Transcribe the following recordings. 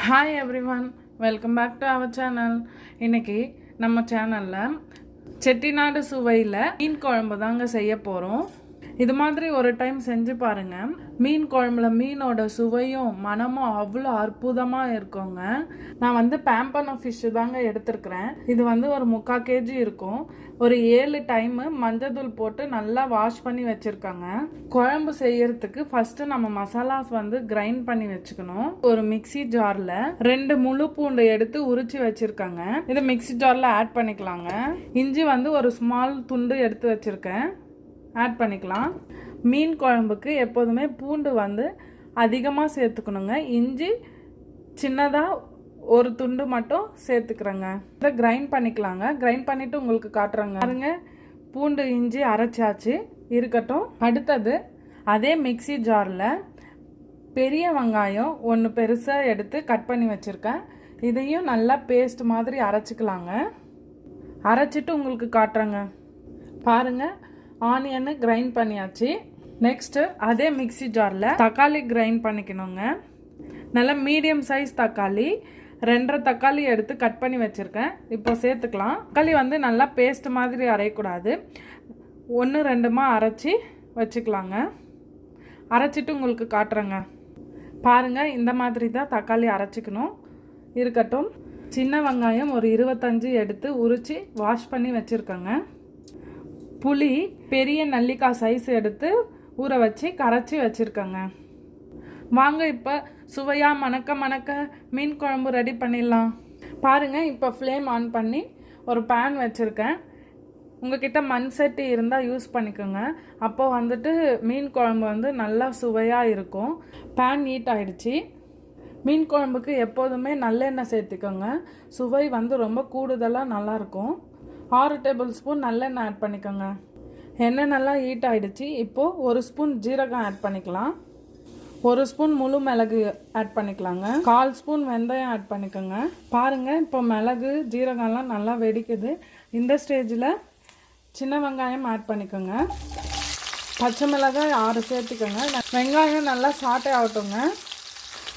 Hi everyone, welcome back to our channel. இன்னைக்கு நம்ம சேனல்ல செட்டிநாடு சுவையில் மீன் குழம்பு தாங்க செய்ய போகிறோம். இது மாதிரி ஒரு டைம் செஞ்சு பாருங்க. மீன் குழம்புல மீனோட சுவையும் மனமும் அவ்வளோ அற்புதமாக இருக்குங்க. நான் வந்து பேம்பனோ ஃபிஷ்ஷு தாங்க எடுத்துருக்கிறேன். இது வந்து ஒரு 3/4 kg இருக்கும். ஒரு 7 டைமு மஞ்சள் போட்டு நல்லா வாஷ் பண்ணி வச்சுருக்காங்க. குழம்பு செய்யறதுக்கு ஃபஸ்ட்டு நம்ம மசாலாஸ் வந்து கிரைண்ட் பண்ணி வச்சுக்கணும். ஒரு மிக்சி ஜாரில் 2 முழு பூண்டு எடுத்து உரிச்சு வச்சுருக்காங்க. இதை மிக்சி ஜாரில் ஆட் பண்ணிக்கலாங்க. இஞ்சி வந்து ஒரு ஸ்மால் துண்டு எடுத்து வச்சுருக்கேன், ஆட் பண்ணிக்கலாம். மீன் குழம்புக்கு எப்போதுமே பூண்டு வந்து அதிகமாக சேர்த்துக்கணுங்க. இஞ்சி சின்னதாக ஒரு துண்டு மட்டும் சேர்த்துக்கிறேங்க. இதை கிரைண்ட் பண்ணிக்கலாங்க. கிரைண்ட் பண்ணிவிட்டு உங்களுக்கு காட்டுறேங்க. பாருங்க, பூண்டு இஞ்சி அரைச்சாச்சு, இருக்கட்டும். அடுத்தது அதே மிக்சி ஜாரில் பெரிய வெங்காயம் 1 பெருசாக எடுத்து கட் பண்ணி வச்சுருக்கேன். இதையும் நல்லா பேஸ்ட் மாதிரி அரைச்சிக்கலாங்க. அரைச்சிட்டு உங்களுக்கு காட்டுறேங்க. பாருங்கள், ஆனியனு கிரைண்ட் பண்ணியாச்சு. நெக்ஸ்ட்டு அதே மிக்சி ஜாரில் தக்காளி கிரைண்ட் பண்ணிக்கணுங்க. நல்லா மீடியம் சைஸ் தக்காளி 2.5 தக்காளி எடுத்து கட் பண்ணி வச்சுருக்கேன். இப்போ சேர்த்துக்கலாம். தக்காளி வந்து நல்லா பேஸ்ட் மாதிரி அரையக்கூடாது, 1-2 அரைச்சி வச்சுக்கலாங்க. அரைச்சிட்டு உங்களுக்கு காட்டுறேங்க. பாருங்கள், இந்த மாதிரி தான் தக்காளி அரைச்சிக்கணும். இருக்கட்டும். சின்ன வெங்காயம் ஒரு 25 எடுத்து உரித்து வாஷ் பண்ணி வச்சுருக்கேங்க. புளி பெரிய நெல்லிக்காய் சைஸ் எடுத்து ஊற வச்சு கரைச்சி வச்சுருக்கேங்க. வாங்க இப்போ சுவையாக மணக்க மீன் குழம்பு ரெடி பண்ணிடலாம். பாருங்கள், இப்போ ஃப்ளேம் ஆன் பண்ணி ஒரு பேன் வச்சுருக்கேன். உங்ககிட்ட மண் சட்டி இருந்தால் யூஸ் பண்ணிக்கோங்க. அப்போ வந்துட்டு மீன் குழம்பு வந்து நல்லா சுவையாக இருக்கும். பேன் ஹீட் ஆகிடுச்சு. மீன் குழம்புக்கு எப்போதுமே நல்லெண்ணெய் சேர்த்துக்கோங்க. சுவை வந்து ரொம்ப கூடுதலாக நல்லாயிருக்கும். 6 டேபிள் ஸ்பூன் நல்லெண்ணெய் ஆட் பண்ணிக்கோங்க. எண்ணெய் நல்லா ஹீட் ஆகிடுச்சு. இப்போது 1 ஸ்பூன் ஜீரகம் ஆட் பண்ணிக்கலாம். 1 ஸ்பூன் முழு மிளகு ஆட் பண்ணிக்கலாங்க. 1/4 ஸ்பூன் வெந்தயம் ஆட் பண்ணிக்கோங்க. பாருங்கள், இப்போ மிளகு ஜீரகம்லாம் நல்லா வெடிக்குது. இந்த ஸ்டேஜில் சின்ன வெங்காயம் ஆட் பண்ணிக்கோங்க. பச்சை மிளகாய் 6 சேர்த்துக்கோங்க. வெங்காயம் நல்லா சாட்டை ஆகட்டுங்க.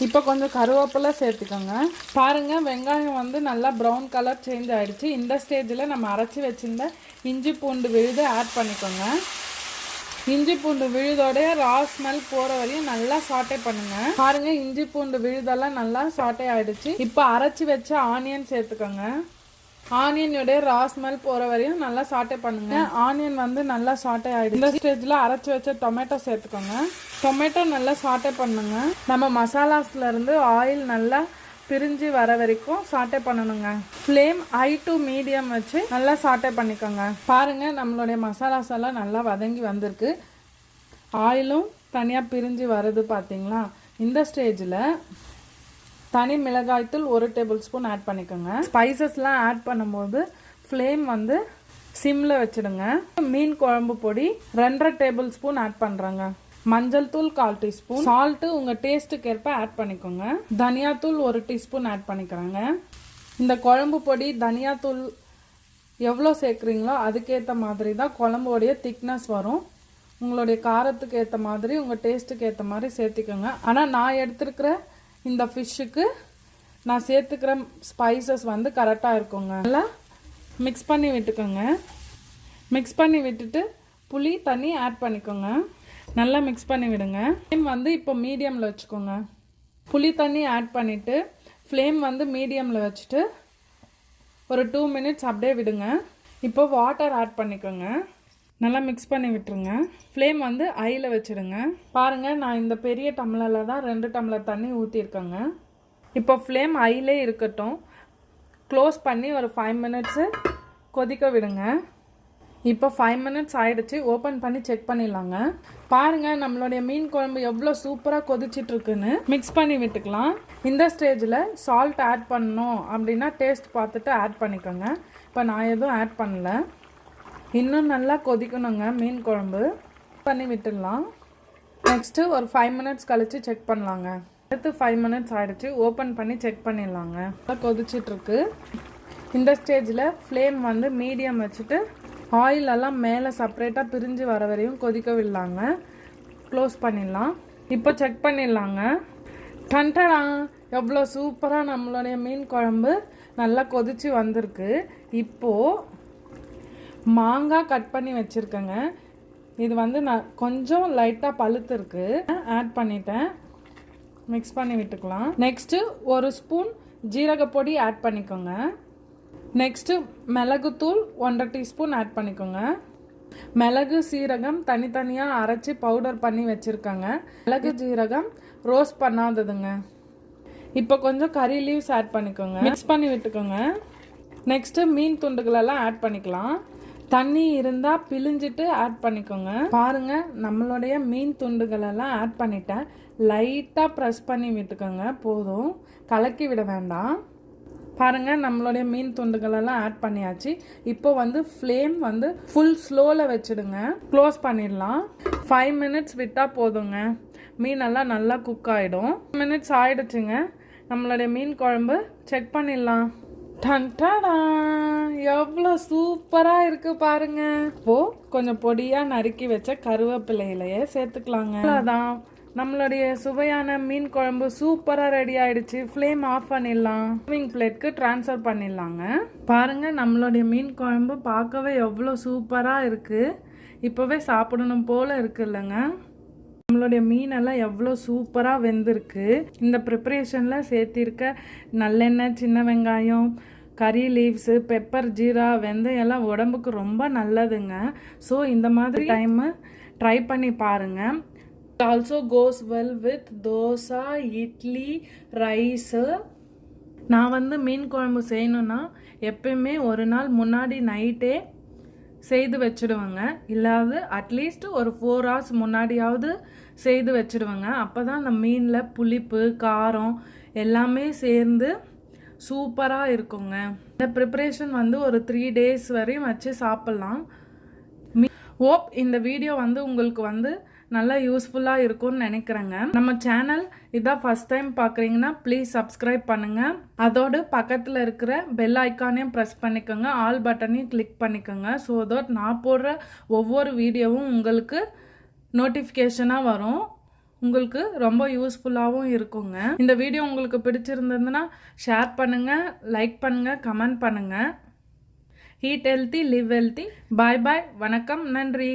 இப்போ கொஞ்சம் கருவேப்பிலை சேர்த்துக்கோங்க. பாருங்கள், வெங்காயம் வந்து நல்லா ப்ரௌன் கலர் சேஞ்ச் ஆகிடுச்சு. இந்த ஸ்டேஜில் நம்ம அரைச்சி வச்சுருந்த இஞ்சி பூண்டு விழுது ஆட் பண்ணிக்கோங்க. இஞ்சி பூண்டு விழுதோடைய ரா ஸ்மெல் போகிற வரையும் நல்லா சாட்டை பண்ணுங்கள். பாருங்கள், இஞ்சி பூண்டு விழுதெல்லாம் நல்லா சாட்டை ஆகிடுச்சு. இப்போ அரைச்சி வச்ச ஆனியன் சேர்த்துக்கோங்க. ஆனியனுடைய ரா ஸ்மெல் போகிற வரையும் நல்லா சாட்டை பண்ணுங்க. ஆனியன் வந்து நல்லா சாட்டை ஆகிடுச்சு. இந்த ஸ்டேஜில் அரைச்சி வச்ச டொமேட்டோ சேர்த்துக்கோங்க. டொமேட்டோ நல்லா சாட்டை பண்ணுங்க. நம்ம மசாலாஸ்லேருந்து ஆயில் நல்லா பிரிஞ்சு வர வரைக்கும் சாட்டை பண்ணணுங்க. ஃப்ளேம் ஹை டு மீடியம் வச்சு நல்லா சாட்டை பண்ணிக்கோங்க. பாருங்கள், நம்மளுடைய மசாலாஸ் எல்லாம் நல்லா வதங்கி வந்திருக்கு. ஆயிலும் தனியாக பிரிஞ்சு வருது பார்த்தீங்களா? இந்த ஸ்டேஜில் தனி மிளகாய்த்தூள் 1 டேபிள் ஸ்பூன் ஆட் பண்ணிக்கோங்க. ஸ்பைசஸ்லாம் ஆட் பண்ணும்போது ஃப்ளேம் வந்து சிம்மில் வச்சுடுங்க. மீன் குழம்பு பொடி 2.5 டேபிள் ஸ்பூன் ஆட் பண்ணுறேங்க. மஞ்சள் தூள் 1/4 டீஸ்பூன். சால்ட்டு உங்கள் டேஸ்ட்டுக்கு ஏற்ப ஆட் பண்ணிக்கோங்க. தனியாத்தூள் 1 டீஸ்பூன் ஆட் பண்ணிக்கிறேங்க. இந்த குழம்பு பொடி தனியாத்தூள் எவ்வளோ சேர்க்குறீங்களோ அதுக்கேற்ற மாதிரி தான் குழம்போடைய திக்னஸ் வரும். உங்களுடைய காரத்துக்கு ஏற்ற மாதிரி உங்கள் டேஸ்ட்டுக்கு ஏற்ற மாதிரி சேர்த்திக்கோங்க. ஆனால் நான் எடுத்துருக்கிற இந்த ஃபிஷ்ஷுக்கு நான் சேர்த்துக்கிற ஸ்பைசஸ் வந்து கரெக்டாக இருக்குங்க. நல்லா மிக்ஸ் பண்ணி விட்டுக்கோங்க. மிக்ஸ் பண்ணி விட்டுட்டு புளி தண்ணி ஆட் பண்ணிக்கோங்க. நல்லா மிக்ஸ் பண்ணி விடுங்க. ஃப்ளேம் வந்து இப்போ மீடியமில் வச்சுக்கோங்க. புளி தண்ணி ஆட் பண்ணிவிட்டு ஃப்ளேம் வந்து மீடியமில் வச்சுட்டு ஒரு 2 மினிட்ஸ் அப்படியே விடுங்க. இப்போ வாட்டர் ஆட் பண்ணிக்கோங்க. நல்லா மிக்ஸ் பண்ணி விட்டுருங்க. ஃப்ளேம் வந்து ஹையில் வச்சுடுங்க. பாருங்கள், நான் இந்த பெரிய டம்ளரில் தான் 2 டம்ளர் தண்ணி ஊற்றிருக்கேங்க. இப்போ ஃப்ளேம் ஹையிலே இருக்கட்டும். க்ளோஸ் பண்ணி ஒரு 5 மினிட்ஸு கொதிக்க விடுங்க. இப்போ 5 மினிட்ஸ் ஆகிடுச்சு. ஓப்பன் பண்ணி செக் பண்ணிடலாங்க. பாருங்கள், நம்மளுடைய மீன் குழம்பு எவ்வளோ சூப்பராக கொதிச்சிட்ருக்குன்னு. மிக்ஸ் பண்ணி விட்டுக்கலாம். இந்த ஸ்டேஜில் சால்ட் ஆட் பண்ணணும் அப்படின்னா டேஸ்ட் பார்த்துட்டு ஆட் பண்ணிக்கோங்க. இப்போ நான் எதுவும் ஆட் பண்ணல. இன்னும் நல்லா கொதிக்கணுங்க மீன் குழம்பு. பண்ணி விட்டுடலாம். நெக்ஸ்ட்டு ஒரு 5 மினிட்ஸ் கழித்து செக் பண்ணலாங்க. அடுத்து 5 மினிட்ஸ் ஆகிடுச்சு. ஓப்பன் பண்ணி செக் பண்ணிடலாங்க. கொதிச்சிட்ருக்கு. இந்த ஸ்டேஜில் ஃப்ளேம் வந்து மீடியம் வச்சுட்டு ஆயிலெல்லாம் மேலே செப்ரேட்டாக பிரிஞ்சு வர வரையும் கொதிக்க விடலாங்க. க்ளோஸ் பண்ணிடலாம். இப்போ செக் பண்ணிடலாங்க. டன்டடா, எவ்வளோ சூப்பராக நம்மளுடைய மீன் குழம்பு நல்லா கொதிச்சு வந்திருக்கு. இப்போது மாங்காய் கட் பண்ணி வச்சுருக்கேங்க. இது வந்து நான் கொஞ்சம் லைட்டாக பழுத்துருக்கு, ஆட் பண்ணிட்டேன். மிக்ஸ் பண்ணி விட்டுக்கலாம். நெக்ஸ்ட்டு 1 ஸ்பூன் ஜீரகப்பொடி ஆட் பண்ணிக்கோங்க. நெக்ஸ்ட்டு மிளகுத்தூள் 1.5 டீஸ்பூன் ஆட் பண்ணிக்கோங்க. மிளகு சீரகம் தனித்தனியாக அரைச்சி பவுடர் பண்ணி வச்சுருக்கேங்க. மிளகு ஜீரகம் ரோஸ்ட் பண்ணாததுங்க. இப்போ கொஞ்சம் கறி லீவ்ஸ் ஆட் பண்ணிக்கோங்க. மிக்ஸ் பண்ணி விட்டுக்கோங்க. நெக்ஸ்ட்டு மீன் துண்டுகளெல்லாம் ஆட் பண்ணிக்கலாம். தண்ணி இருந்தால் பிழிஞ்சிட்டு ஆட் பண்ணிக்கோங்க. பாருங்கள், நம்மளுடைய மீன் துண்டுகளெல்லாம் ஆட் பண்ணிட்டேன். லைட்டாக ப்ரெஸ் பண்ணி விட்டுக்கோங்க, போதும், கலக்கி விட வேண்டாம். பாருங்கள், நம்மளுடைய மீன் துண்டுகளெல்லாம் ஆட் பண்ணியாச்சு. இப்போ வந்து ஃப்ளேம் வந்து ஃபுல் ஸ்லோவில் வச்சுடுங்க. க்ளோஸ் பண்ணிடலாம். 5 மினிட்ஸ் விட்டால் போதுங்க. மீனெல்லாம் நல்லா குக் ஆகிடும். 5 மினிட்ஸ் ஆகிடுச்சுங்க. நம்மளுடைய மீன் குழம்பு செக் பண்ணிடலாம். டன்டாடா, எவ்வளோ சூப்பராக இருக்குது பாருங்க. இப்போது கொஞ்சம் பொடியாக நறுக்கி வச்ச கருவேப்பிலையிலையே சேர்த்துக்கலாங்க. அதான் நம்மளுடைய சுவையான மீன் குழம்பு சூப்பராக ரெடி ஆயிடுச்சு. ஃப்ளேம் ஆஃப் பண்ணிடலாம். சர்விங் பிளேட்க்கு ட்ரான்ஸ்ஃபர் பண்ணிடலாங்க. பாருங்கள், நம்மளுடைய மீன் குழம்பு பார்க்கவே எவ்வளோ சூப்பராக இருக்குது. இப்போவே சாப்பிடணும் போல் இருக்கு இல்லைங்க. நம்மளுடைய மீனெல்லாம் எவ்வளோ சூப்பராக வெந்திருக்கு. இந்த ப்ரிப்பரேஷனில் சேர்த்திருக்க நல்லெண்ணெய், சின்ன வெங்காயம், கறி லீவ்ஸு, பெப்பர், ஜீரா, வெந்தயம் எல்லாம் உடம்புக்கு ரொம்ப நல்லதுங்க. ஸோ இந்த மாதிரி டைமு ட்ரை பண்ணி பாருங்கள். Also cos well with dosa, idli, rice. நான் வந்து மீன் குழம்பு செய்யணுன்னா எப்பயுமே ஒரு நாள் முன்னாடி நைட்டே செய்து வச்சுடுவேங்க. இல்லாது அட்லீஸ்ட் ஒரு 4 hours முன்னாடியாவது செய்து வச்சுடுவேங்க. அப்போ தான் அந்த மீனில் புளிப்பு, காரம் எல்லாமே சேர்ந்து சூப்பராக இருக்குங்க. இந்த ப்ரிப்ரேஷன் வந்து ஒரு 3 days வரையும் வச்சு சாப்பிட்லாம். ஹோப் இந்த வீடியோ வந்து உங்களுக்கு வந்து நல்லா யூஸ்ஃபுல்லாக இருக்கும்னு நினைக்கிறேங்க. நம்ம சேனல் இதான் ஃபஸ்ட் டைம் பார்க்குறீங்கன்னா ப்ளீஸ் சப்ஸ்கிரைப் பண்ணுங்கள். அதோடு பக்கத்தில் இருக்கிற பெல் ஐக்கானையும் ப்ரெஸ் பண்ணிக்கோங்க. ஆல் பட்டனையும் கிளிக் பண்ணிக்கோங்க. ஸோ தட் நான் போடுற ஒவ்வொரு வீடியோவும் உங்களுக்கு நோட்டிஃபிகேஷனாக வரும். உங்களுக்கு ரொம்ப யூஸ்ஃபுல்லாகவும் இருக்குங்க. இந்த வீடியோ உங்களுக்கு பிடிச்சிருந்ததுன்னா ஷேர் பண்ணுங்கள், லைக் பண்ணுங்கள், கமெண்ட் பண்ணுங்கள். Eat healthy, live healthy. Bye bye, வணக்கம், நன்றி.